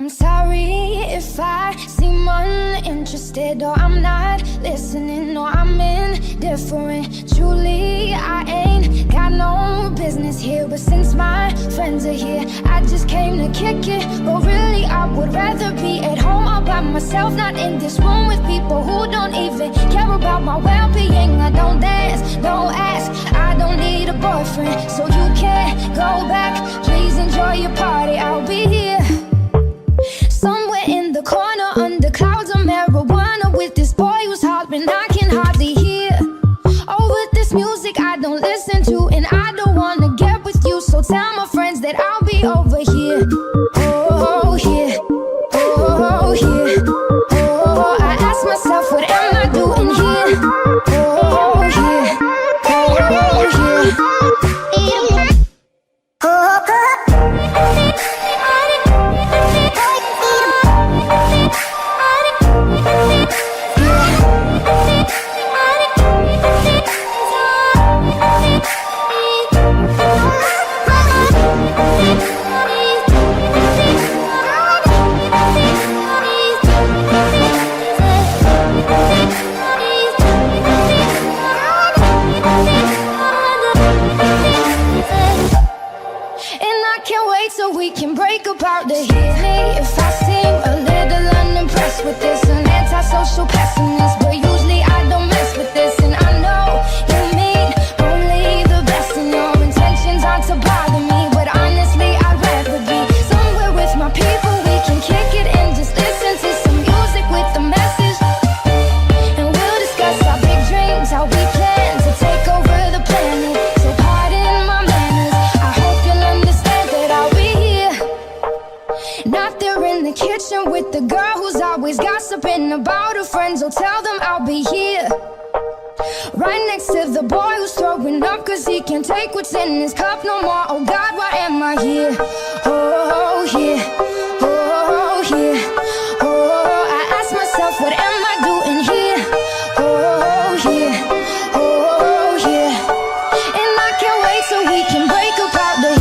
I'm sorry if I seem uninterested, or I'm not listening, or I'm indifferent. Truly, I ain't got no business here, but since my friends are here, I just came to kick it. But really, I would rather be at home all by myself, not in this room with people who don't even care about my well-being. I don't dance, don't ask, I don't need a boyfriend, so you can't go back. Please enjoy your party, I'll be here somewhere in the corner under clouds of marijuana with this boy who's hollering I can hardly hear. Over this music I don't listen to, and I don't wanna get with you, so tell my friends that I'll be over here. Oh, here, oh, here, oh, I ask myself, what am I doing here? Oh, here, oh, here. So we can break apart the hit me if I seem a little unimpressed with this, an antisocial pessimist, but usually I don't mess with this. And I know you mean only the best, and your intentions aren't to bother me, but honestly I'd rather be somewhere with my people. We can kick it and just listen to some music with a message, and we'll discuss our big dreams, how we plan to take over the planet. So pardon my manners, I hope you'll understand that I'll be not there in the kitchen with the girl who's always gossiping about her friends. So tell them I'll be here right next to the boy who's throwing up cause he can't take what's in his cup no more. Oh God, why am I here? Oh, here, oh, here, oh, I ask myself, what am I doing here? Oh, here, oh, here, and I can't wait so we can break apart the